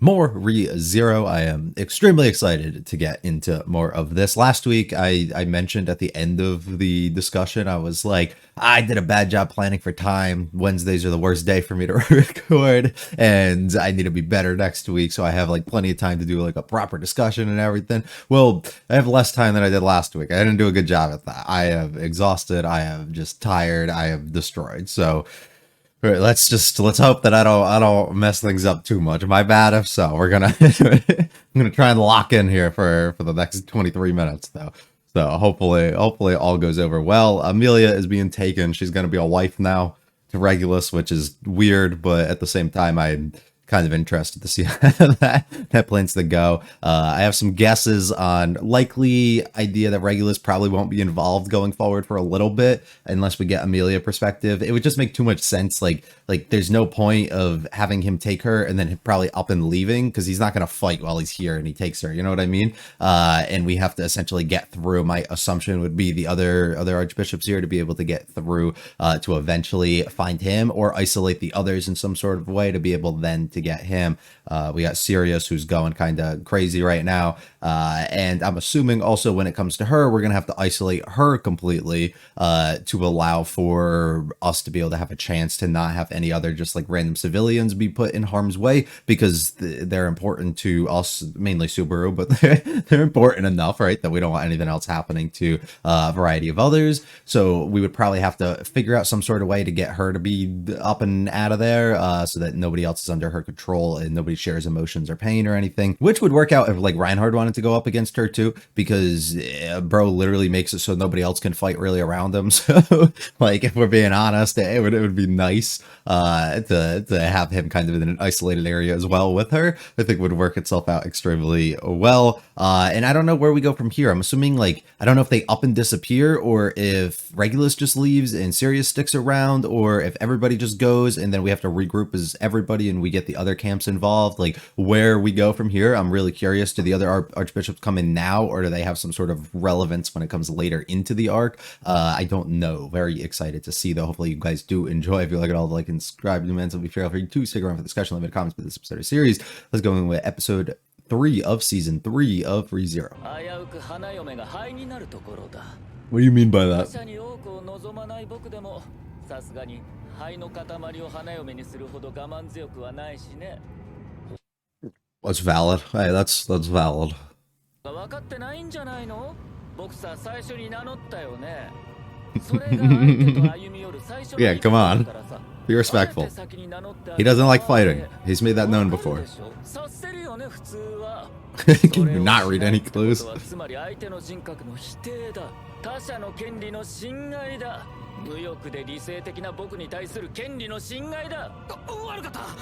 More rezero. I am extremely excited to get into more of this. Last week, I mentioned at the end of the discussion, I was like, I did a bad job planning for time. Wednesdays are the worst day for me to record, and I need to be better next week. So I have like plenty of time to do like a proper discussion and everything. Well, I have less time than I did last week. I didn't do a good job at that. I am exhausted. I am just tired. I am destroyed. So all right, let's hope that I don't mess things up too much. My bad if so. We're gonna I'm gonna try and lock in here for the next 23 minutes though. So hopefully all goes over well. Amelia is being taken. She's gonna be a wife now to Regulus, which is weird, but at the same time I'm kind of interested to see how that plans to go. I have some guesses on likely idea that Regulus probably won't be involved going forward for a little bit unless we get Amelia perspective. It would just make too much sense. Like there's no point of having him take her and then probably up and leaving because he's not going to fight while he's here and he takes her. You know what I mean? And we have to essentially get through. My assumption would be the other archbishops here to be able to get through to eventually find him or isolate the others in some sort of way to be able then to get him. We got Sirius, who's going kind of crazy right now. And I'm assuming also when it comes to her, we're going to have to isolate her completely to allow for us to be able to have a chance to not have any other just like random civilians be put in harm's way because they're important to us, mainly Subaru, but they're important enough, right, that we don't want anything else happening to a variety of others. So we would probably have to figure out some sort of way to get her to be up and out of there so that nobody else is under her control and nobody shares emotions or pain or anything, which would work out if like Reinhard wanted to go up against her too, because bro literally makes it so nobody else can fight really around him. So like if we're being honest, it would be nice to have him kind of in an isolated area as well with her. I think would work itself out extremely well. And I don't know where we go from here. I'm assuming like I don't know if they up and disappear or if Regulus just leaves and Sirius sticks around, or if everybody just goes and then we have to regroup as everybody and we get the other camps involved. Like where we go from here, I'm really curious. Do the other archbishops come in now, or do they have some sort of relevance when it comes later into the arc? I don't know. Very excited to see though. Hopefully you guys do enjoy. If you like it all, like and subscribe to me. So be feel free to stick around for the discussion, leave comments for this episode of series. Let's go in with episode 3 of season 3 of ReZero. What do you mean by that? That's valid. Hey, that's valid. Yeah, come on. Be respectful. He doesn't like fighting. He's made that known before. Can you not read any clues?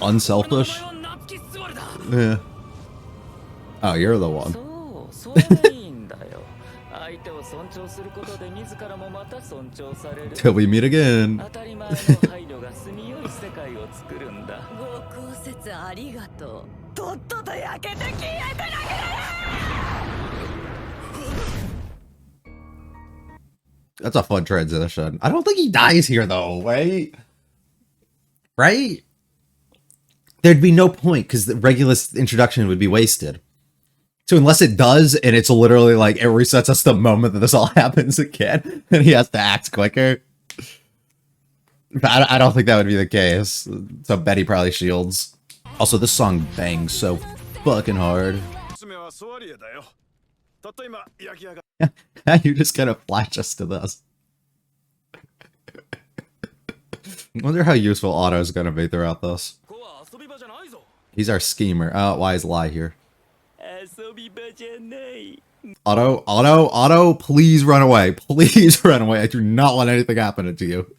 Unselfish? Yeah. Oh, you're the one. Till we meet again. That's a fun transition. I don't think he dies here though, right? Right? There'd be no point because the Regulus introduction would be wasted. So unless it does, and it's literally like it resets us the moment that this all happens again, and he has to act quicker. I don't think that would be the case. So Betty probably shields. Also, this song bangs so fucking hard. You just kind of flash us to this. I wonder how useful Otto is going to be throughout this. He's our schemer. Oh, wise lie here. Otto, please run away. Please run away. I do not want anything happening to you.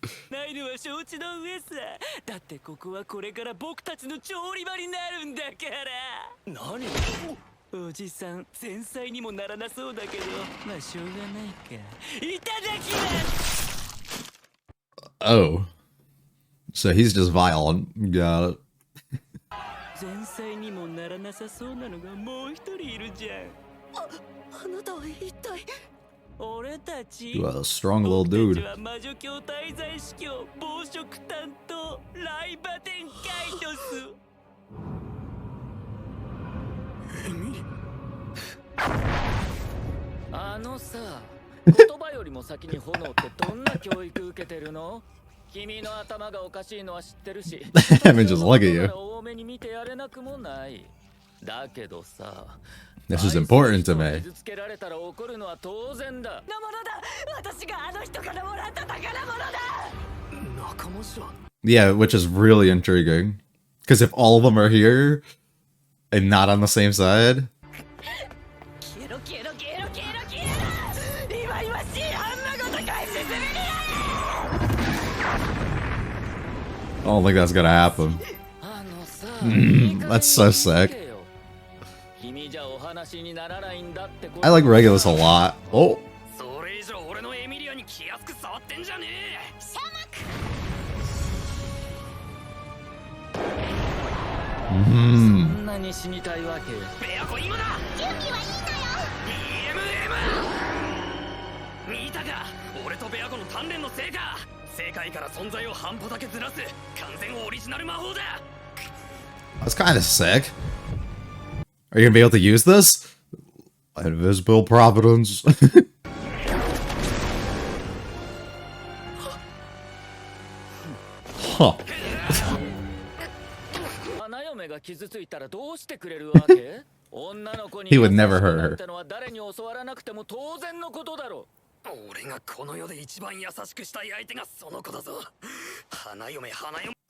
Oh. So he's just violent. Got it. You are a strong little dude. I mean, just look at you. This is important to me. Yeah, which is really intriguing. Because if all of them are here and not on the same side. I don't think that's gonna happen. That's so sick. I like Regulus a lot. Oh. That's kind of sick. Are you gonna be able to use this? Invisible Providence. Huh. He would never hurt her.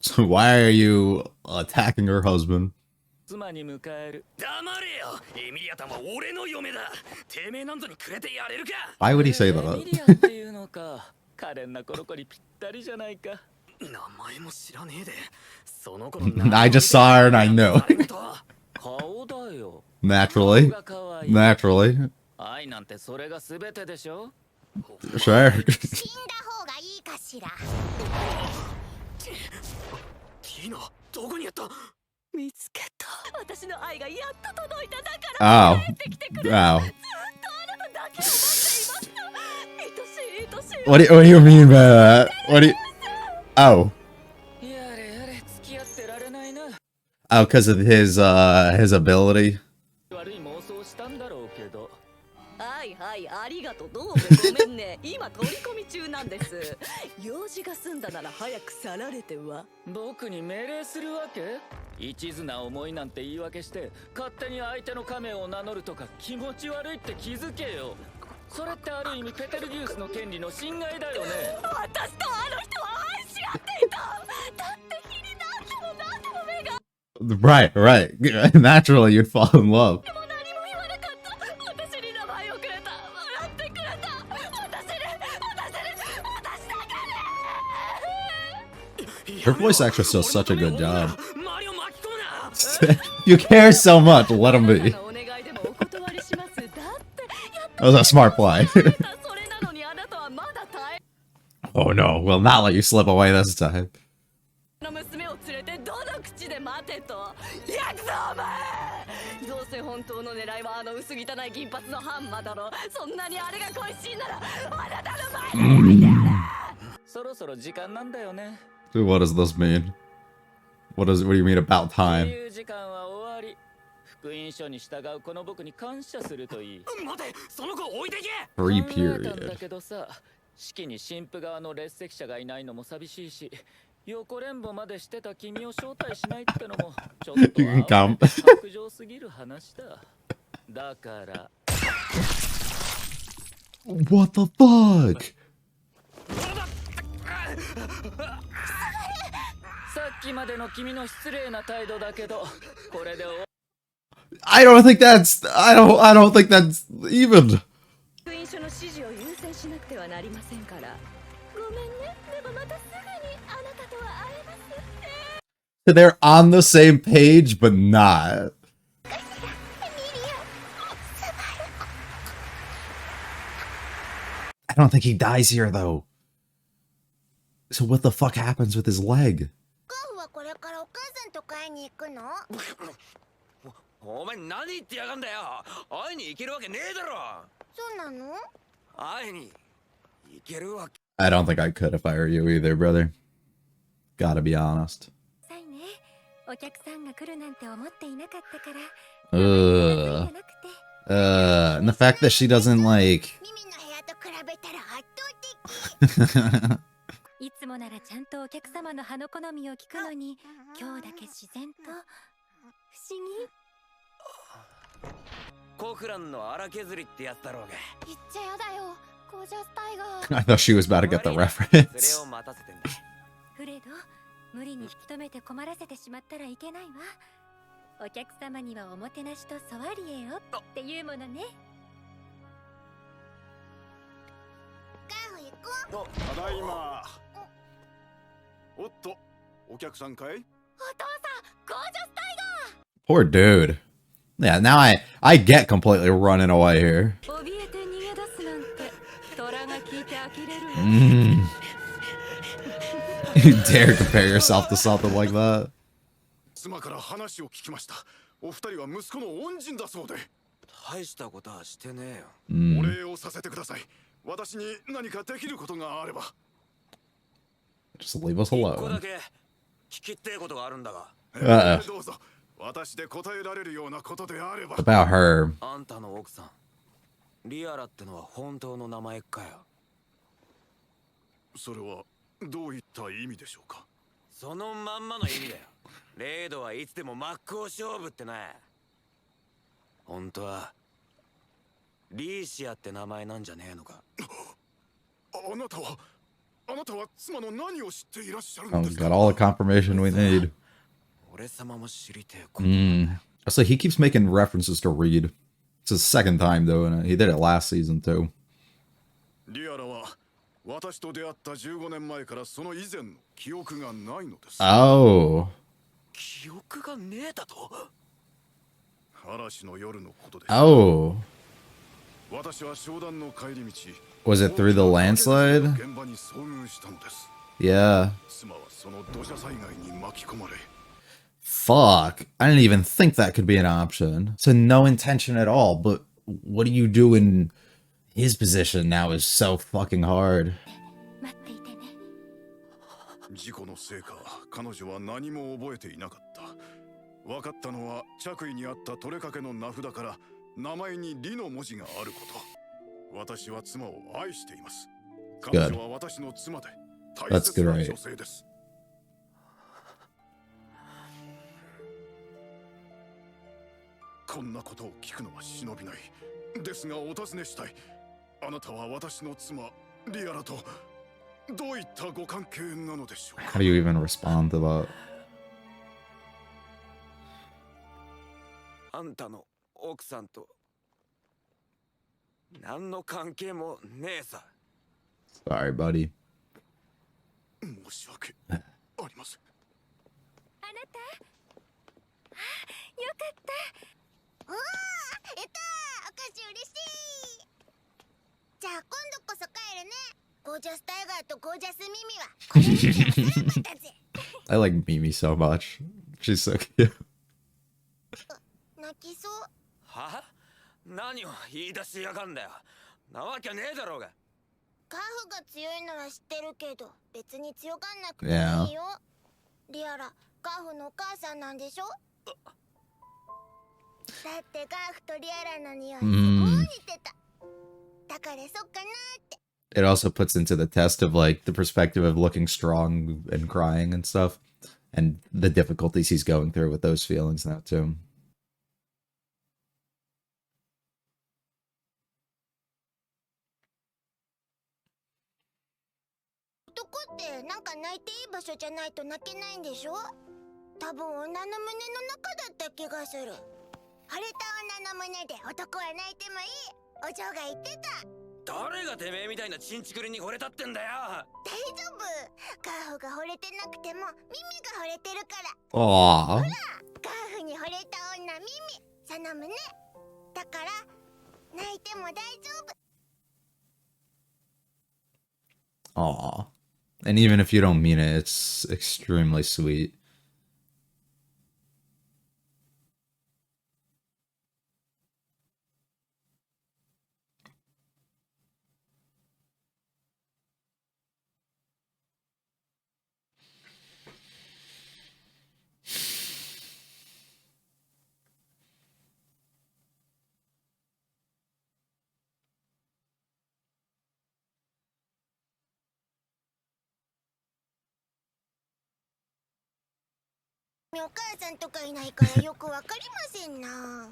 So why are you attacking her husband? Why would he say that? I just saw her and I know. Naturally. Naturally. Sure. Oh. Oh. What do you mean by that? What do you... Oh. Oh, because of his ability. Right, right. Naturally, you'd fall in love. Her voice actress does such a good job. You care so much, let him be. That was a smart play. Oh no, we'll not let you slip away this time. What does this mean? What do you mean about time? Free period. You can come. What the fuck? I don't think that's even. They're on the same page, but not. I don't think he dies here, though. So what the fuck happens with his leg? I don't think I could if I were you either, brother. Gotta be honest. And the fact that she doesn't like いつもならちゃんとお客様の歯の好みを聞くのに、今日だけ自然と不思議。コフランの荒削りってやつだろうが。言っちゃやだよ。ゴージャスタイガー。I thought she was about to get the reference. フレド、無理に引き止めて困らせてしまったらいけないわ。お客様にはおもてなしとソワリエよっていうものね。ただいま。おっと、お客さんかい？お父さん、ゴージャスタイガー。 Poor dude. Yeah, now I get completely running away here. You dare compare yourself to something like that? 妻から話を聞きました。お二人は息子の恩人だそうで。大したことはしてねえよ。お礼をさせてください。私に何かできることがあれば。Just leave us alone. 聞きてえことがあるんだが。どうぞ。私で答えられるようなことであれば。About her. あんたの奥さん、リアラってのは本当の名前かよ。それはどういった意味でしょうか。そのまんまの意味だよ。レイドはいつでも真っ向勝負ってな。本当はリーシアって名前なんじゃねえのか。あなたは妻の何を知っていらっしゃるんですか。 Got all the confirmation we need. So he keeps making references to Reed. It's his second time though, and he did it last season too. リアラは私と出会った15年前からその以前の記憶がないのです。Oh. 記憶がねえだと。嵐の夜のことです。Oh. 私は商談の帰り道。Was it through the landslide? 現場に遭遇したのです。Yeah. 妻はその土砂災害に巻き込まれ。Fuck. I didn't even think that could be an option. So no intention at all, but what do you do in his position now is so fucking hard. 事故のせいか、彼女は何も覚えていなかった。分かったのは着衣にあった取れかけの名札から名前にリの文字があること。私は妻を愛しています。彼女は私の妻で大切な女性です。こんなことを聞くのは忍びない。ですがお尋ねしたい。あなたは私の妻リアラとどういったご関係なのでしょうか。 How do you even respond to that? あんたの奥さんと何の関係もねえさ。 Sorry, buddy. 申し訳ありません。あなた、よかった。おお、やったー。お菓子嬉しい。じゃあ今度こそ帰るね。ゴージャスタイガーとゴージャスミミはこれに遊んだぜ。I like Mimi so much. She's so cute. 泣きそう。は？何を言い出しやがんだよ。なわけねえだろうが。カフが強いのは知ってるけど、別に強がんなくていいよ。リアラ、カフのお母さんなんでしょ？だってカフとリアラの匂いすごい似てた。だからそっかなって。It also puts into the test of like the perspective of looking strong and crying and stuff, and the difficulties he's going through with those feelings now too. 男ってなんか泣いていい場所じゃないと泣けないんでしょ？多分女の胸の中だった気がする。腫れた女の胸で男は泣いてもいい。お嬢が言ってた。誰がてめえみたいなチンチクリに惚れたってんだよ。大丈夫。カーフが惚れてなくてもミミが惚れてるから。Aww. ほら、カーフに惚れた女ミミ、その胸。だから泣いても大丈夫。 Aww. And even if you don't mean it, it's extremely sweet. お母さんとかいないからよくわかりませんな。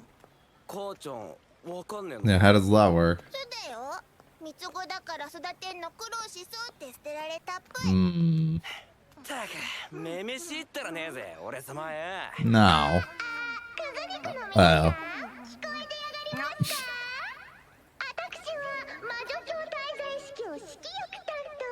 母ちゃんわかんねえ Yeah, how does that work? そうだよ。三つ子だから育てんの苦労しそうって捨てられたっぽい。Mm, たくめめしいったらねえぜ俺様や no. Oh. 私は魔女教滞在式を式役担当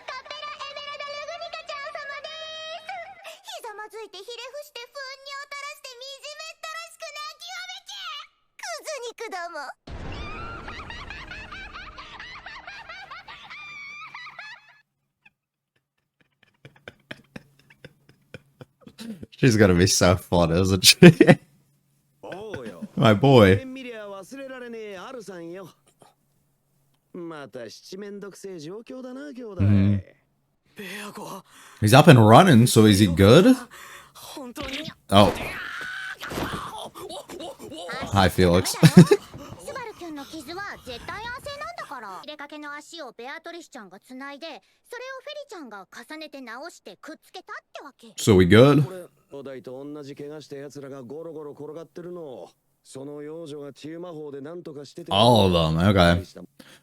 カペラエメラダ・ルグニカちゃん様です。ひざまずいてひれ伏して糞尿を垂らして惨めったらしく泣きわめけクズ肉ども。 She's gonna be so fun, isn't she? おうよ My boy. 見りゃ忘れられねえアルさんよまた七面倒くせえ状況だな兄弟、ベアゴ He's up and running, so is he good? 本当に Oh. Hi, Felix. スバルキュンの傷は絶対安静なんだから。入れかけの足をベアトリスちゃんがつないで、それをフェリちゃんが重ねて直してくっつけたってわけ。 So we good? これお代と同じ怪我した奴らがゴロゴロ転がってるのをその幼女が治癒魔法で何とかしてて All of them. Okay.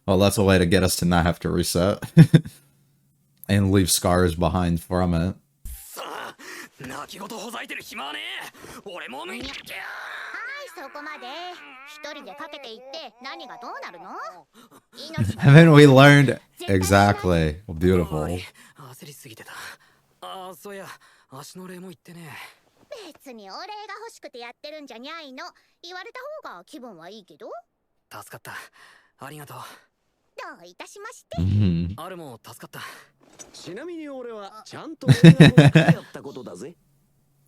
Well, that's a way to get us to not have to reset. And leave scars behind from it. さあ泣き言ほざいてる暇はねえ俺もねはい、そこまで。一人でかけていって何がどうなるの？ And then we learned exactly. Beautiful. 焦りすぎてたああそうや足の礼も言ってね別にお礼が欲しくてやってるんじゃにゃいの。言われた方が気分はいいけど。助かったありがとうどういたしまして。 Mhm. あれも助かったちなみに俺はちゃんと映画をやったことだぜ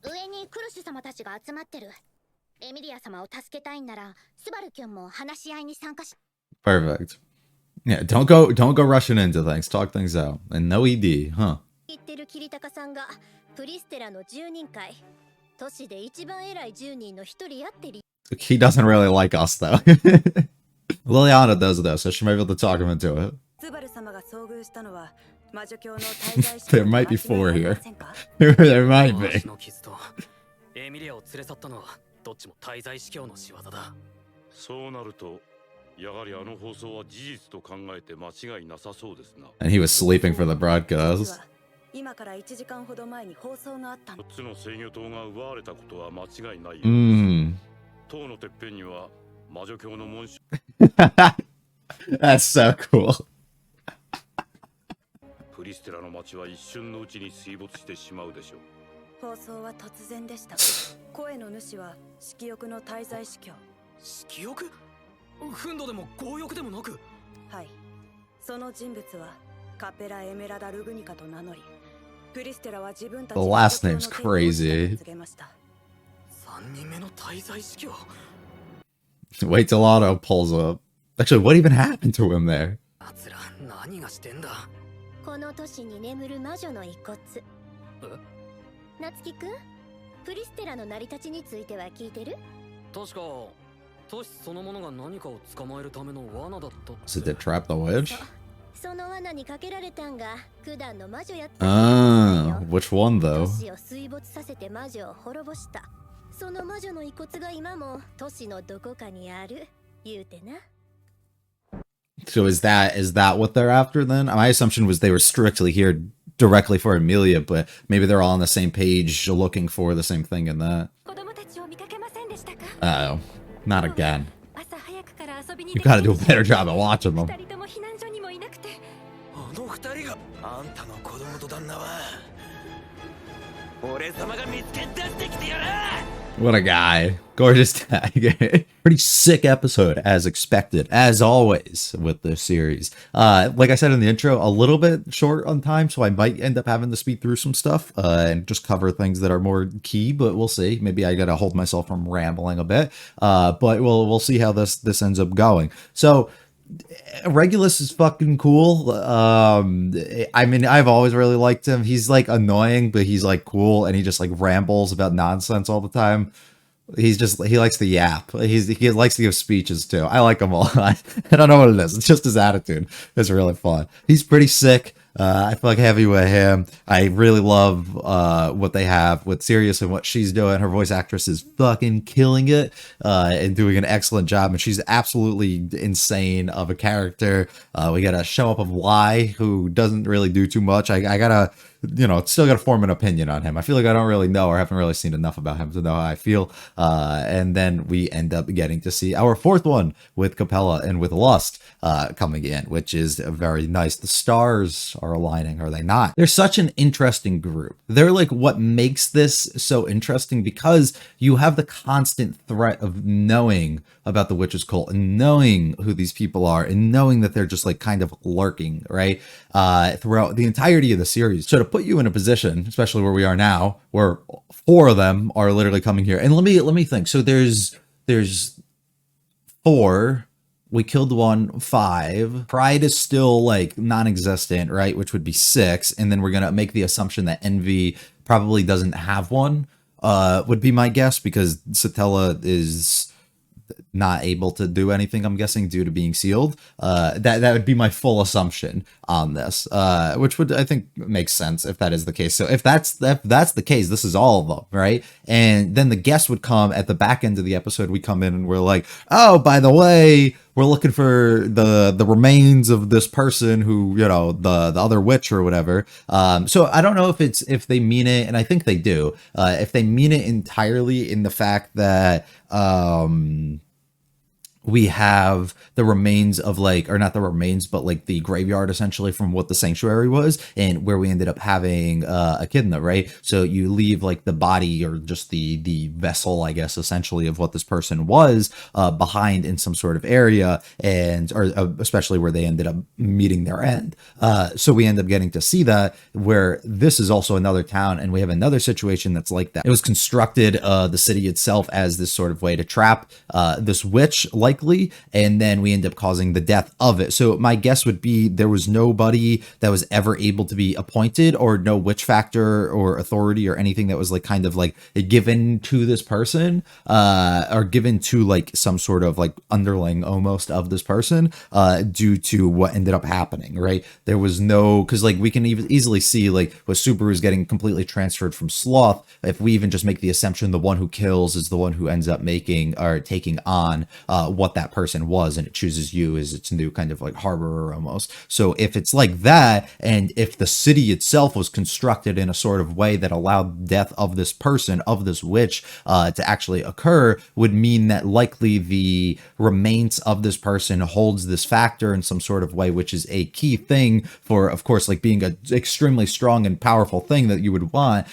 上にクルシュ様たちが集まってる。エミリア様を助けたいんならスバルキュンも話し合いに参加し。 Perfect. Yeah, don't go rushing into things. Talk things out. And no ED, huh? 言ってるキリタカさんがプリステラの10人会都市で一番偉い10人の一人やってり He doesn't really like us, though. Liliana does, though, so she might be able to talk him into it. スバル様が遭遇したのは魔女教の滞在 There might be 4 here. せんか There might be. 足の傷とエミリアを連れ去ったのはどっちも滞在司教の仕業だそうなるとやはりあの放送は事実と考えて間違いなさそうですな。 And he was sleeping for the broadcast. 今から1時間ほど前に放送があったの4つの制御塔が奪われたことは間違いないよ。 Mm. 塔のてっぺんには魔女教の紋章 That's so cool. プリステラの町は一瞬のうちに水没してしまうでしょう。放送は突然でした声の主は色欲の滞在司教色欲憤怒でも強欲でもなくはいその人物はカペラ・エメラダ・ルグニカと名乗りプリステラは自分たち The last name's crazy. 告げました3人目の滞在司教 Wait till Otto pulls up. Actually, what even happened to him there? あつら何がしてんだこの都市に眠る魔女の遺骨夏樹くんプリステラの成り立ちについては聞いてる確か都市そのものが何かを捕まえるための罠だった So they trap the witch? その罠にかけられたんが九段の魔女やったん Ah, which one 都 though? 市を水没させて魔女を滅ぼしたその魔女の遺骨が今も都市のどこかにある言うてな So is that what they're after then? My assumption was they were strictly here directly for Amelia, but maybe they're all on the same page looking for the same thing in that. 子供たちを見かけませんでしたか Uh-oh. Not again. 朝早くから遊びに You gotta do a better job at watching them. 二人とも避難所にもいなくてあの二人があんたの子供と旦那は俺様が見つけ出してきてやら What a guy. Gorgeous tag. Pretty sick episode, as expected, as always, with this series. Like I said in the intro, a little bit short on time, so I might end up having to speed through some stuff and just cover things that are more key, but we'll see. Maybe I gotta hold myself from rambling a bit. But we'll see how this ends up going. So Regulus is fucking cool. I mean, I've always really liked him. He's like annoying, but he's like cool, and he just like rambles about nonsense all the time. He likes to yap. He likes to give speeches too. I like him a lot. I don't know what it is. It's just his attitude. It's really fun. He's pretty sick. I fuck heavy with him. I really love what they have with Sirius and what she's doing. Her voice actress is fucking killing it and doing an excellent job. And she's absolutely insane of a character. We got a show up of Lai, who doesn't really do too much. I gotta, still gotta form an opinion on him. I feel like I don't really know or haven't really seen enough about him to know how I feel. And then we end up getting to see our fourth one with Capella and with Lust coming in, which is very nice. The stars are aligning, are they not? They're such an interesting group. They're like what makes this so interesting, because you have the constant threat of knowing about the witches cult and knowing who these people are and knowing that they're just like kind of lurking, right? Throughout the entirety of the series. So to put you in a position, especially where we are now, where four of them are literally coming here. And let me think. So there's four. We killed one, 5. Pride is still like non-existent, right? Which would be 6. And then we're going to make the assumption that Envy probably doesn't have one, would be my guess, because Satella is not able to do anything, I'm guessing, due to being sealed. That would be my full assumption on this, which would, I think, make sense if that is the case. So if that's the case, this is all of them, right? And then the guest would come at the back end of the episode. We come in and we're like, oh, by the way, we're looking for the remains of this person who, the other witch or whatever. So I don't know if they mean it, and I think they do. If they mean it entirely in the fact that we have the remains of or not the remains, but like the graveyard essentially from what the sanctuary was, and where we ended up having Echidna, right? So you leave like the body or just the vessel, I guess, essentially of what this person was behind in some sort of area, or especially where they ended up meeting their end. So we end up getting to see that, where this is also another town, and we have another situation that's like that. It was constructed, the city itself, as this sort of way to trap this witch, likely, and then we end up causing the death of it. So my guess would be there was nobody that was ever able to be appointed, or no witch factor or authority or anything that was like kind of like given to this person, or given to like some sort of like underling almost of this person, due to what ended up happening, right? There was no, because like we can even easily see like with Subaru's getting completely transferred from Sloth, if we even just make the assumption the one who kills is the one who ends up making or taking on what that person was, and it chooses you as its new kind of like harborer almost. So if it's like that, and if the city itself was constructed in a sort of way that allowed death of this person, of this witch, to actually occur, would mean that likely the remains of this person holds this factor in some sort of way, which is a key thing for, of course, like being an extremely strong and powerful thing that you would want,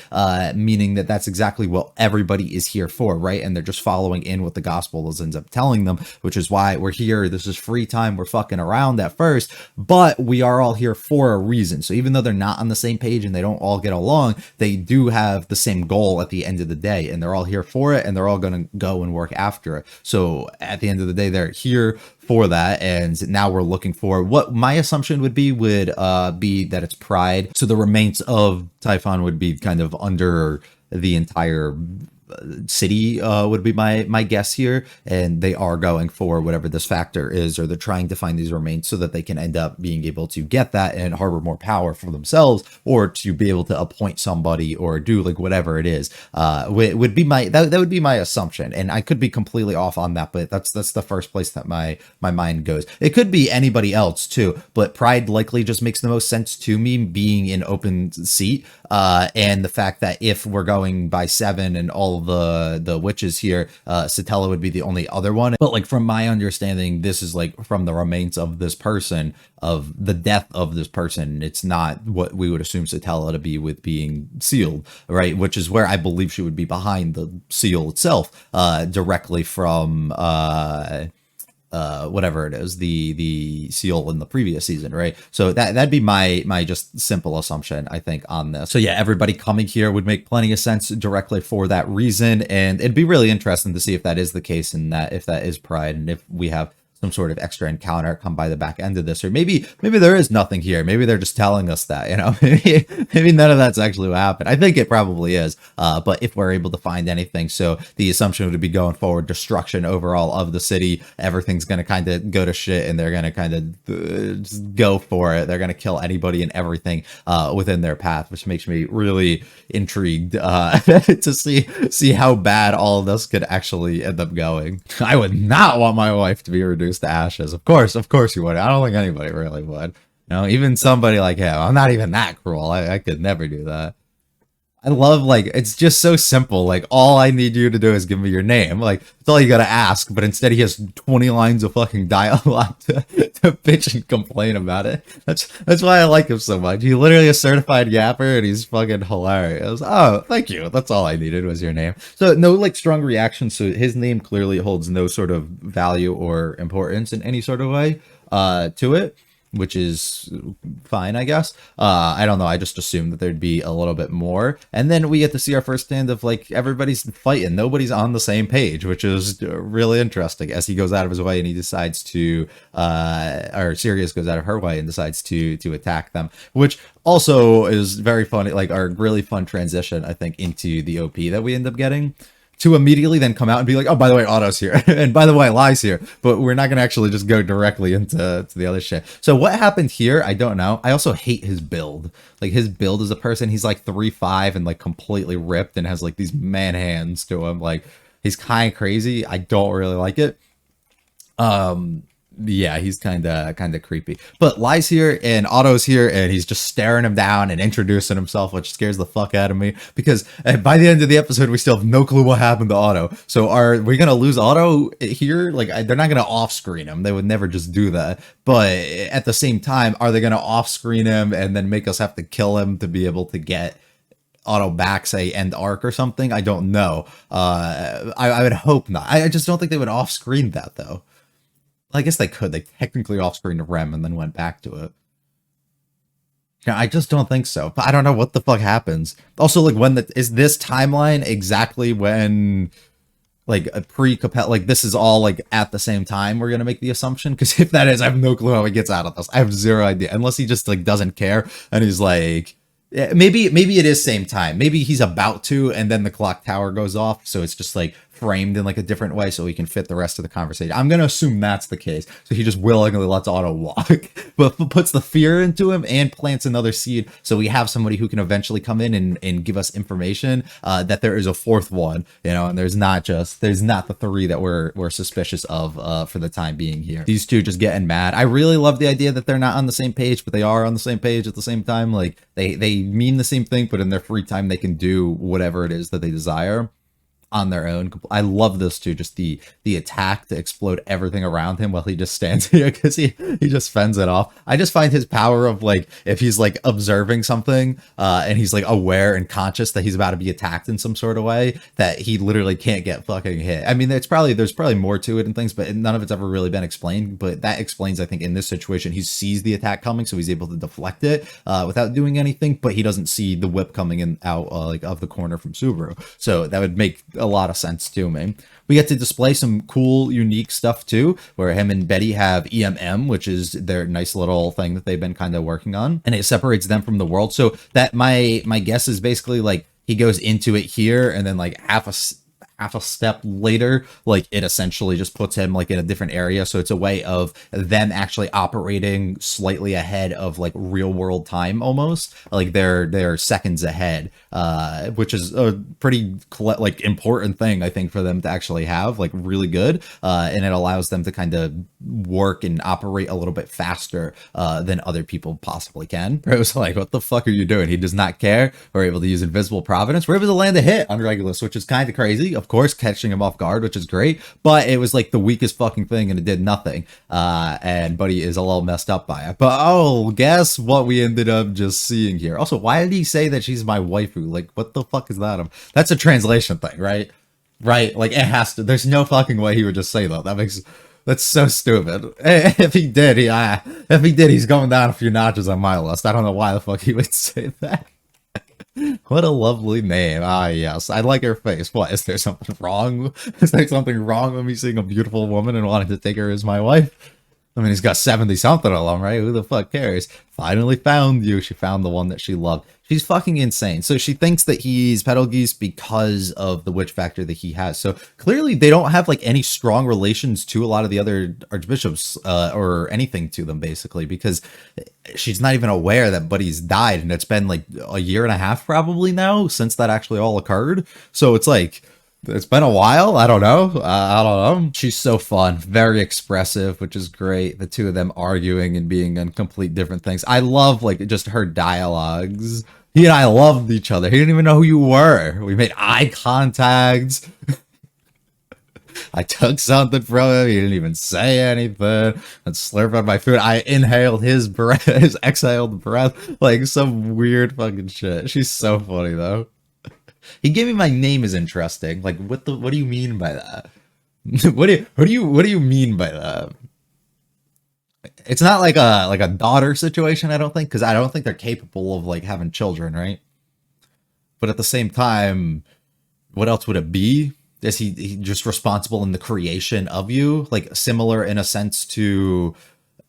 meaning that that's exactly what everybody is here for, right? And they're just following in what the gospel ends up telling them, which is why we're here. This is free time. We're fucking around at first, but we are all here for a reason. So even though they're not on the same page and they don't all get along, they do have the same goal at the end of the day, and they're all here for it, and they're all going to go and work after it. So at the end of the day, they're here for that, and now we're looking for what my assumption would be that it's Pride. So the remains of Typhon would be kind of under the entire city, would be my guess here, and they are going for whatever this factor is, or they're trying to find these remains so that they can end up being able to get that and harbor more power for themselves, or to be able to appoint somebody or do like whatever it is. Would be that would be my assumption, and I could be completely off on that, but that's the first place that my mind goes. It could be anybody else too, but Pride likely just makes the most sense to me, being an open seat, and the fact that if we're going by 7 and all the witches here, Satella would be the only other one. But like from my understanding, this is like from the remains of this person, of the death of this person. It's not what we would assume Satella to be with being sealed, right? Which is where I believe she would be behind the seal itself, directly from whatever it is, the seal in the previous season, right? So that'd be my just simple assumption, I think, on this. So yeah, everybody coming here would make plenty of sense directly for that reason, and it'd be really interesting to see if that is the case, and that if that is Pride, and if we have some sort of extra encounter come by the back end of this, or maybe there is nothing here. Maybe they're just telling us that, you know. Maybe none of that's actually what happened. I think it probably is, but if we're able to find anything, so the assumption would be going forward, destruction overall of the city. Everything's going to kind of go to shit, and they're going to kind of just go for it. They're going to kill anybody and everything within their path, which makes me really intrigued to see how bad all of this could actually end up going. I would not want my wife to be reduced to ashes. Of course you would. I don't think anybody really would. You know, even somebody like him. I'm not even that cruel. I could never do that. I love, like, it's just so simple. Like, all I need you to do is give me your name. Like, that's all you gotta ask. But instead, he has 20 lines of fucking dialogue to bitch and complain about it. That's why I like him so much. He's literally a certified yapper, and he's fucking hilarious. Oh, thank you. That's all I needed was your name. So no, like, strong reaction. So his name clearly holds no sort of value or importance in any sort of way to it, which is fine, I guess. I don't know. I just assumed that there'd be a little bit more. And then we get to see our first stand of, like, everybody's fighting. Nobody's on the same page, which is really interesting as he goes out of his way and he decides to, or Sirius goes out of her way and decides to attack them, which also is very funny, like, our really fun transition, I think, into the OP that we end up getting, to immediately then come out and be like, oh, by the way, Otto's here. And by the way, Lai's here. But we're not going to actually just go directly into the other shit. So what happened here, I don't know. I also hate his build. Like, his build as a person, he's like 3'5" and like completely ripped and has like these man hands to him. Like, he's kind of crazy. I don't really like it. Yeah, he's kind of creepy. But Lai's here and Otto's here, and he's just staring him down and introducing himself, which scares the fuck out of me, because by the end of the episode, we still have no clue what happened to Otto. So are we gonna lose Otto here? Like, they're not gonna off-screen him. They would never just do that. But at the same time, are they gonna off-screen him and then make us have to kill him to be able to get Otto back, say, end arc or something? I don't know. I would hope not. I just don't think they would off-screen that, though. I guess they could. They technically off-screened Rem and then went back to it. Yeah, I just don't think so. But I don't know what the fuck happens. Also, like, when is this timeline exactly when, like, a pre-Capella, like, this is all, like, at the same time we're gonna make the assumption? Because if that is, I have no clue how he gets out of this. I have zero idea. Unless he just, like, doesn't care and he's like, yeah, maybe it is same time. Maybe he's about to, and then the clock tower goes off, so it's just, like, framed in like a different way so he can fit the rest of the conversation. I'm gonna assume that's the case. So he just willingly lets Otto walk, but puts the fear into him and plants another seed. So we have somebody who can eventually come in and give us information that there is a fourth one, you know, and there's not the three that we're suspicious of for the time being here. These two just getting mad. I really love the idea that they're not on the same page, but they are on the same page at the same time. Like, they mean the same thing, but in their free time they can do whatever it is that they desire on their own. I love this too, just the attack to explode everything around him while he just stands here, because he just fends it off. I just find his power of, like, if he's like observing something and he's like aware and conscious that he's about to be attacked in some sort of way, that he literally can't get fucking hit. I mean, there's probably more to it and things, but none of it's ever really been explained. But that explains, I think, in this situation, he sees the attack coming, so he's able to deflect it without doing anything, but he doesn't see the whip coming in out like of the corner from Subaru. So that would make a lot of sense to me. We get to display some cool, unique stuff too, where him and Betty have EMM, which is their nice little thing that they've been kind of working on, and it separates them from the world. So that my guess is basically like he goes into it here, and then like half a step later, like, it essentially just puts him like in a different area. So it's a way of them actually operating slightly ahead of like real world time, almost like they're seconds ahead, which is a pretty like important thing, I think, for them to actually have, like, really good, and it allows them to kind of work and operate a little bit faster than other people possibly can. It was like, what the fuck are you doing? He does not care. We're able to use Invisible Providence. We're able to land a hit on Regulus, which is kind of crazy. Of course, catching him off guard, which is great, but it was like the weakest fucking thing and it did nothing. And Buddy is a little messed up by it. But oh, guess what we ended up just seeing here? Also, why did he say that she's my waifu? Like, what the fuck is that? That's a translation thing, right? Right? Like, it has to. There's no fucking way he would just say that. That's so stupid. If he did, he's going down a few notches on my list. I don't know why the fuck he would say that. What a lovely name. Ah, yes. I like her face. What, is there something wrong? Is there something wrong with me seeing a beautiful woman and wanting to take her as my wife? I mean, he's got 70 something of them, right? Who the fuck cares? Finally found you. She found the one that she loved. She's fucking insane. So she thinks that he's Betelgeuse because of the witch factor that he has. So clearly they don't have like any strong relations to a lot of the other archbishops or anything to them, basically, because she's not even aware that Buddy's died. And it's been like a year and a half probably now since that actually all occurred. So it's like, it's been a while. I don't know. I don't know. She's so fun, very expressive, which is great. The two of them arguing and being on complete different things. I love like just her dialogues. He and I loved each other. He didn't even know who you were. We made eye contact. I took something from him. He didn't even say anything. And slurp on my food. I inhaled his breath, his exhaled breath, like some weird fucking shit. She's so funny though. He gave me my name is interesting. Like, what do you mean by that? what do you mean by that? It's not like a daughter situation, I don't think, because I don't think they're capable of like having children, right? But at the same time, what else would it be? Is he just responsible in the creation of you? Like similar in a sense to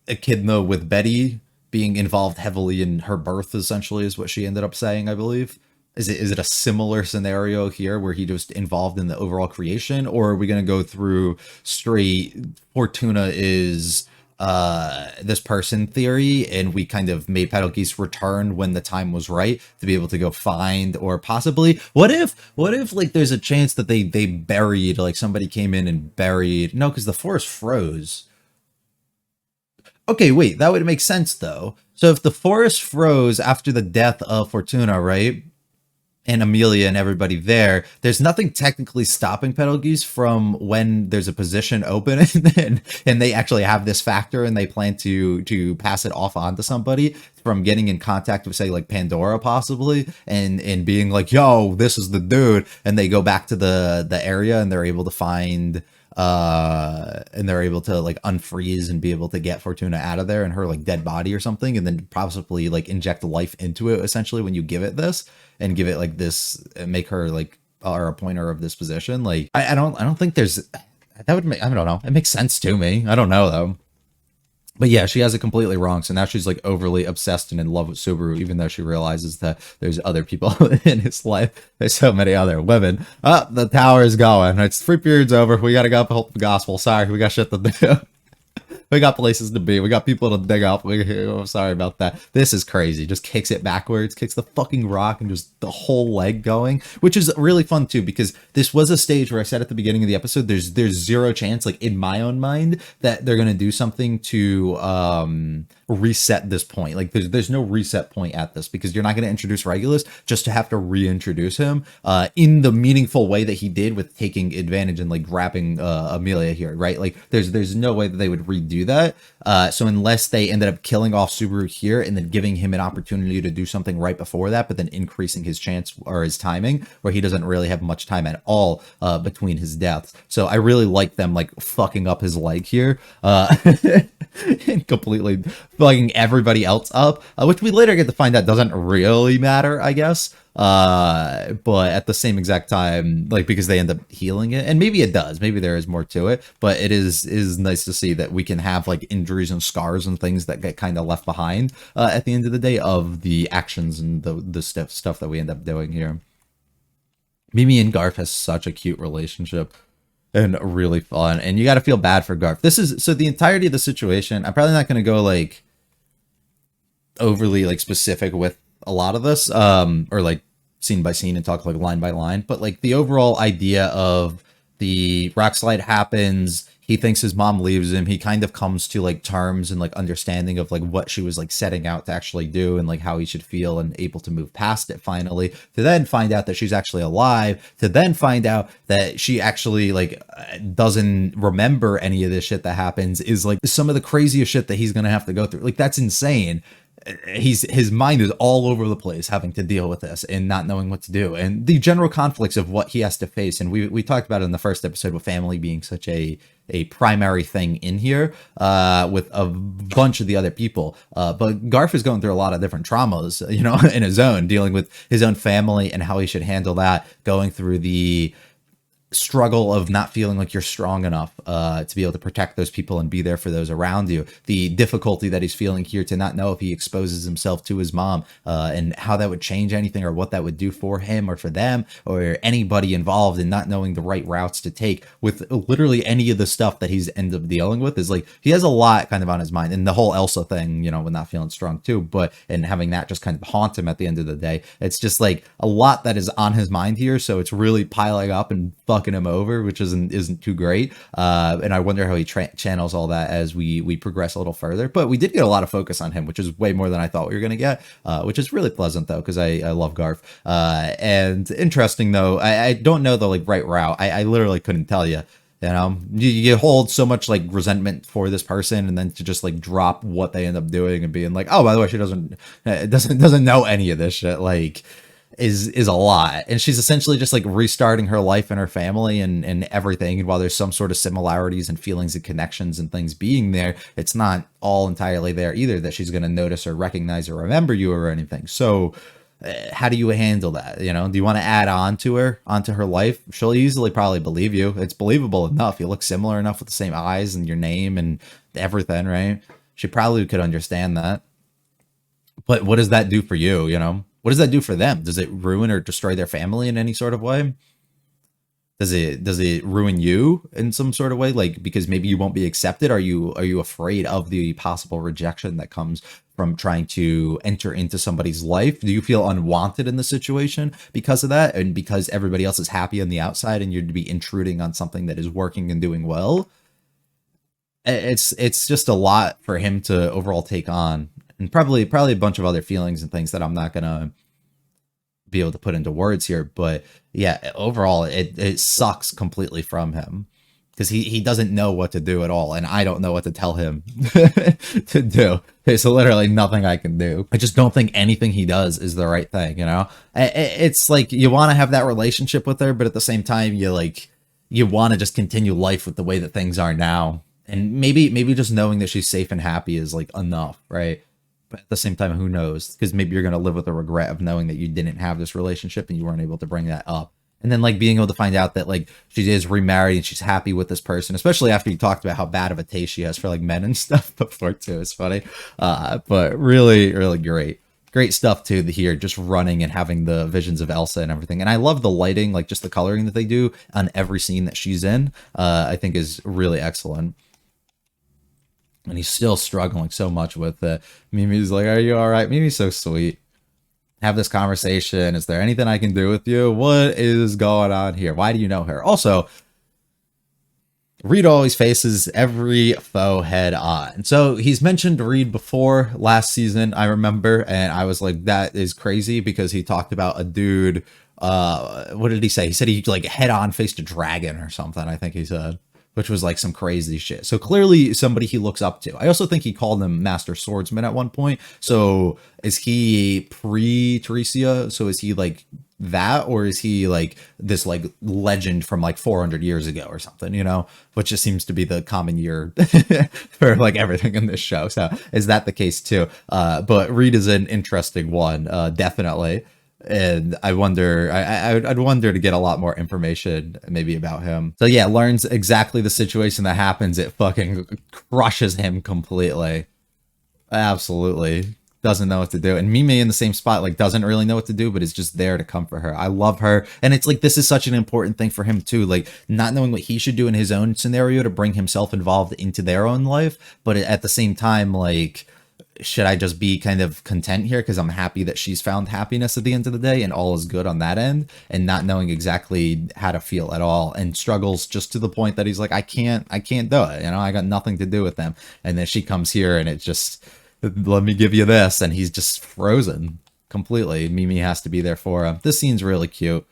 Echidna with Betty being involved heavily in her birth, essentially, is what she ended up saying, I believe. Is it a similar scenario here where he just involved in the overall creation, or are we going to go through straight Fortuna is this person theory, and we kind of made Betelgeuse return when the time was right to be able to go find, or possibly what if like there's a chance that they buried, like somebody came in and buried, no, because the forest froze. Okay, wait, that would make sense though. So if the forest froze after the death of Fortuna, right? And Amelia and everybody there, there's nothing technically stopping Betelgeuse from when there's a position open and they actually have this factor and they plan to pass it off onto somebody, from getting in contact with, say, like Pandora possibly, and being like, yo, this is the dude, and they go back to the area and they're able to find and they're able to like unfreeze and be able to get Fortuna out of there and her like dead body or something, and then possibly like inject life into it essentially when you give it this, and give it like this, make her like or a pointer of this position. Like I don't think there's, that would make, I don't know, it makes sense to me. I don't know though. But yeah, she has it completely wrong. So now she's like overly obsessed and in love with Subaru, even though she realizes that there's other people in his life. There's so many other women. Oh, the tower is going. It's free period's over. We got to go help the gospel. Sorry, we got shit to do. We got places to be. We got people to dig up. I'm sorry about that. This is crazy. Just kicks it backwards, kicks the fucking rock, and just the whole leg going, which is really fun too, because this was a stage where I said at the beginning of the episode, there's zero chance, like in my own mind, that they're gonna do something to reset this point. Like there's no reset point at this, because you're not going to introduce Regulus just to have to reintroduce him in the meaningful way that he did with taking advantage and like grabbing Amelia here, right? Like there's no way that they would redo that. So unless they ended up killing off Subaru here and then giving him an opportunity to do something right before that, but then increasing his chance or his timing, where he doesn't really have much time at all between his deaths. So I really like them like fucking up his leg here and completely fucking everybody else up, which we later get to find out doesn't really matter, I guess. But at the same exact time, like, because they end up healing it, and maybe it does, maybe there is more to it, but it is nice to see that we can have like injuries and scars and things that get kind of left behind at the end of the day of the actions and the stuff that we end up doing here. Mimi and Garth has such a cute relationship and really fun, and you got to feel bad for Garth. This is, so the entirety of the situation, I'm probably not going to go like overly like specific with a lot of this, or like scene by scene and talk like line by line, but like the overall idea of the rock slide happens, he thinks his mom leaves him, he kind of comes to like terms and like understanding of like what she was like setting out to actually do and like how he should feel, and able to move past it finally, to then find out that she's actually alive, to then find out that she actually like doesn't remember any of this shit that happens, is like some of the craziest shit that he's gonna have to go through. Like that's insane. His mind is all over the place having to deal with this and not knowing what to do, and the general conflicts of what he has to face. And we talked about it in the first episode with family being such a a primary thing in here with a bunch of the other people. But Garf is going through a lot of different traumas, you know, in his own, dealing with his own family and how he should handle that, going through the struggle of not feeling like you're strong enough to be able to protect those people and be there for those around you. The difficulty that he's feeling here to not know if he exposes himself to his mom and how that would change anything or what that would do for him or for them or anybody involved, in not knowing the right routes to take with literally any of the stuff that he's ended up dealing with. Is like, he has a lot kind of on his mind, and the whole Elsa thing, you know, with not feeling strong too, but and having that just kind of haunt him at the end of the day. It's just like a lot that is on his mind here, so it's really piling up and fucking him over, which isn't too great. And I wonder how he channels all that as we progress a little further. But we did get a lot of focus on him, which is way more than I thought we were going to get, which is really pleasant though, because I love Garf. And interesting though, I don't know the like right route. I literally couldn't tell you. You know, you hold so much like resentment for this person, and then to just like drop what they end up doing and being like, oh, by the way, she doesn't know any of this shit, like is a lot. And she's essentially just like restarting her life and her family and everything. And while there's some sort of similarities and feelings and connections and things being there, it's not all entirely there either, that she's going to notice or recognize or remember you or anything. So how do you handle that? You know, do you want to add on to her, onto her life? She'll easily probably believe you. It's believable enough. You look similar enough with the same eyes and your name and everything, right? She probably could understand that. But what does that do for you? You know, what does that do for them? Does it ruin or destroy their family in any sort of way? Does it ruin you in some sort of way? Like, because maybe you won't be accepted? Are you afraid of the possible rejection that comes from trying to enter into somebody's life? Do you feel unwanted in the situation because of that? And because everybody else is happy on the outside and you're to be intruding on something that is working and doing well? It's just a lot for him to overall take on. And probably a bunch of other feelings and things that I'm not gonna be able to put into words here. But yeah, overall, it sucks completely from him, because he doesn't know what to do at all, and I don't know what to tell him to do. There's literally nothing I can do. I just don't think anything he does is the right thing, you know? It's like, you want to have that relationship with her, but at the same time, you want to just continue life with the way that things are now. And maybe just knowing that she's safe and happy is like enough, right? But at the same time, who knows? Because maybe you're going to live with the regret of knowing that you didn't have this relationship and you weren't able to bring that up. And then like being able to find out that like she is remarried and she's happy with this person, especially after you talked about how bad of a taste she has for like men and stuff before too. It's funny. But really, really great stuff too here, just running and having the visions of Elsa and everything. And I love the lighting, like just the coloring that they do on every scene that she's in, I think is really excellent. And he's still struggling so much with it. Mimi's like, are you all right? Mimi's so sweet. Have this conversation. Is there anything I can do with you? What is going on here? Why do you know her? Also, Reed always faces every foe head on. So he's mentioned Reed before last season, I remember, and I was like, that is crazy, because he talked about a dude. What did he say? He said he like head on faced a dragon or something, I think he said, which was like some crazy shit. So clearly somebody he looks up to. I also think he called him Master Swordsman at one point. So is he pre-Teresia? So is he like that, or is he like this like legend from like 400 years ago or something, you know, which just seems to be the common year for like everything in this show. So is that the case too? But Reed is an interesting one, definitely. And I wonder, I'd wonder to get a lot more information maybe about him. So yeah, learns exactly the situation that happens. It fucking crushes him completely. Absolutely. Doesn't know what to do. And Mimi in the same spot, like doesn't really know what to do, but is just there to comfort her. I love her. And it's like, this is such an important thing for him too. Like not knowing what he should do in his own scenario to bring himself involved into their own life. But at the same time, like, should I just be kind of content here because I'm happy that she's found happiness at the end of the day and all is good on that end, and not knowing exactly how to feel at all, and struggles just to the point that he's like, I can't do it. You know, I got nothing to do with them. And then she comes here and it's just, let me give you this. And he's just frozen completely. Mimi has to be there for him. This scene's really cute.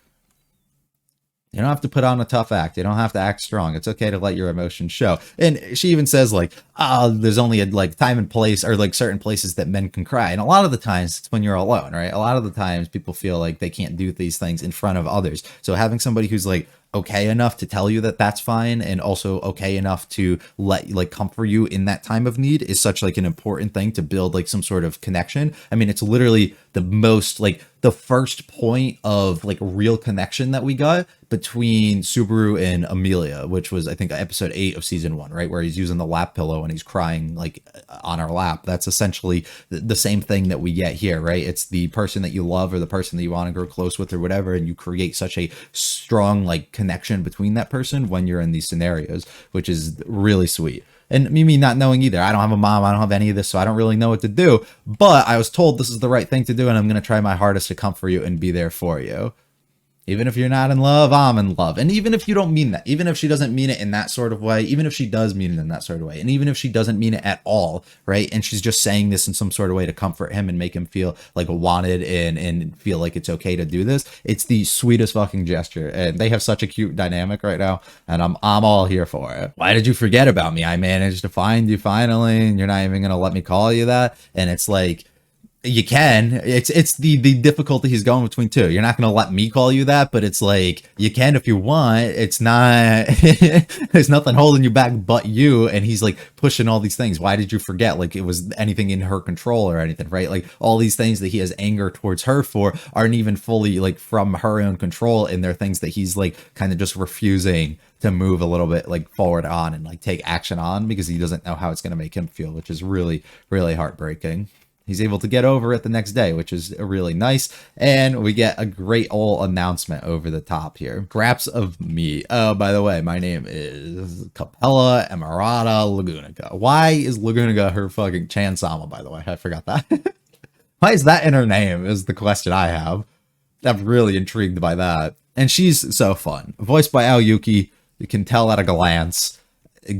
You don't have to put on a tough act. You don't have to act strong. It's okay to let your emotions show. And she even says like, oh, there's only a like time and place, or like certain places that men can cry. And a lot of the times it's when you're alone, right? A lot of the times people feel like they can't do these things in front of others. So having somebody who's like, okay enough to tell you that that's fine, and also okay enough to let like comfort you in that time of need is such like an important thing to build like some sort of connection. I mean, it's literally the most like the first point of like real connection that we got between Subaru and Amelia, which was I think episode 8 of season 1, right, where he's using the lap pillow and he's crying like on her lap. That's essentially the same thing that we get here, right? It's the person that you love or the person that you want to grow close with or whatever, and you create such a strong like connection between that person when you're in these scenarios, which is really sweet. And me not knowing either. I don't have a mom. I don't have any of this, so I don't really know what to do. But I was told this is the right thing to do, and I'm going to try my hardest to comfort you and be there for you. Even if you're not in love, I'm in love. And even if you don't mean that, even if she doesn't mean it in that sort of way, even if she does mean it in that sort of way, and even if she doesn't mean it at all, right? And she's just saying this in some sort of way to comfort him and make him feel like wanted and feel like it's okay to do this. It's the sweetest fucking gesture. And they have such a cute dynamic right now. And I'm all here for it. Why did you forget about me? I managed to find you finally, and you're not even going to let me call you that. And it's like, you can. It's the difficulty he's going between two. You're not going to let me call you that, but it's like you can if you want. It's not there's nothing holding you back but you, and he's like pushing all these things. Why did you forget? Like it was anything in her control or anything, right? Like all these things that he has anger towards her for aren't even fully like from her own control, and they're things that he's like kind of just refusing to move a little bit like forward on and like take action on because he doesn't know how it's going to make him feel, which is really, really heartbreaking. He's able to get over it the next day, which is really nice. And we get a great old announcement over the top here. Scraps of meat. Oh, by the way, my name is Capella Emerata Lagunica. Why is Lagunica her fucking Chansama, by the way? I forgot that. Why is that in her name is the question I have. I'm really intrigued by that. And she's so fun. Voiced by Aoyuki. You can tell at a glance.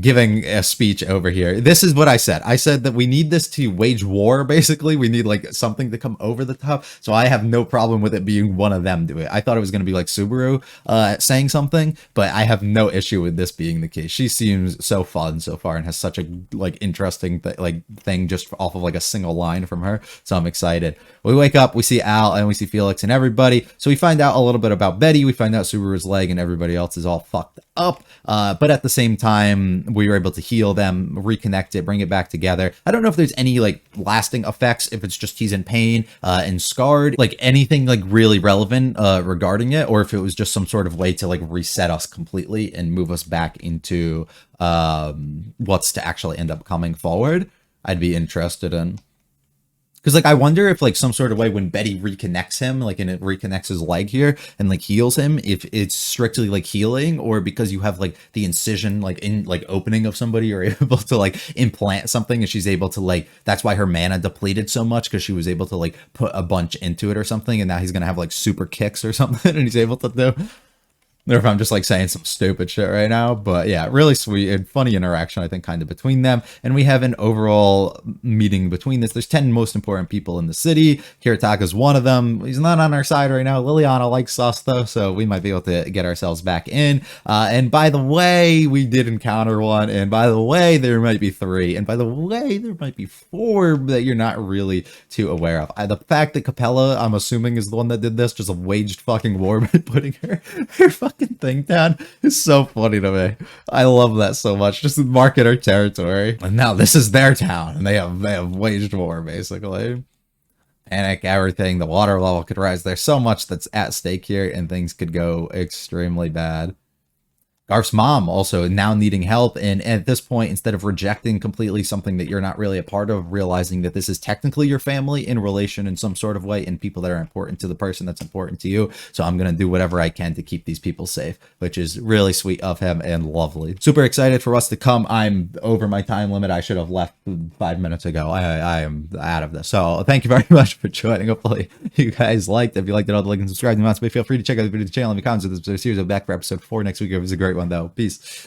Giving a speech over here. This is what I said. I said that we need this to wage war, basically. We need like something to come over the top. So I have no problem with it being one of them do it. I thought it was going to be like Subaru saying something, but I have no issue with this being the case. She seems so fun so far and has such a like interesting thing just off of like a single line from her. So I'm excited. We wake up, we see Al and we see Felix and everybody. So we find out a little bit about Betty. We find out Subaru's leg and everybody else is all fucked up. But at the same time, we were able to heal them, reconnect it, bring it back together. I don't know if there's any like lasting effects, if it's just he's in pain and scarred, like anything like really relevant regarding it, or if it was just some sort of way to like reset us completely and move us back into what's to actually end up coming forward. I'd be interested in. Because, like, I wonder if, like, some sort of way when Betty reconnects him, like, and it reconnects his leg here and, like, heals him, if it's strictly, like, healing, or because you have, like, the incision, like, in, like, opening of somebody, you're able to, like, implant something, and she's able to, like, that's why her mana depleted so much, because she was able to, like, put a bunch into it or something, and now he's gonna have, like, super kicks or something, and he's able to do. Or if I'm just like saying some stupid shit right now, but yeah, really sweet and funny interaction, I think, kind of between them. And we have an overall meeting between this. There's 10 most important people in the city. Kiritaka's one of them. He's not on our side right now. Liliana likes us though, so we might be able to get ourselves back in. And by the way, we did encounter one. And by the way, there might be 3. And by the way, there might be 4 that you're not really too aware of. The fact that Capella, I'm assuming, is the one that did this, just waged fucking war by putting her fucking thing down is so funny to me. I love that so much. Just market our territory. And now this is their town, and they have waged war basically. Panic, everything. The water level could rise. There's so much that's at stake here, and things could go extremely bad. Garf's mom also now needing help, and at this point, instead of rejecting completely something that you're not really a part of, realizing that this is technically your family in relation in some sort of way, and people that are important to the person that's important to you. So I'm going to do whatever I can to keep these people safe, which is really sweet of him and lovely. Super excited for us to come. I'm over my time limit. I should have left 5 minutes ago. I am out of this. So thank you very much for joining. Hopefully you guys liked it. If you liked it, I'll like and subscribe. But feel free to check out the video channel and the comments of this series. I'll be back for episode 4 next week. It was a great one though. Peace.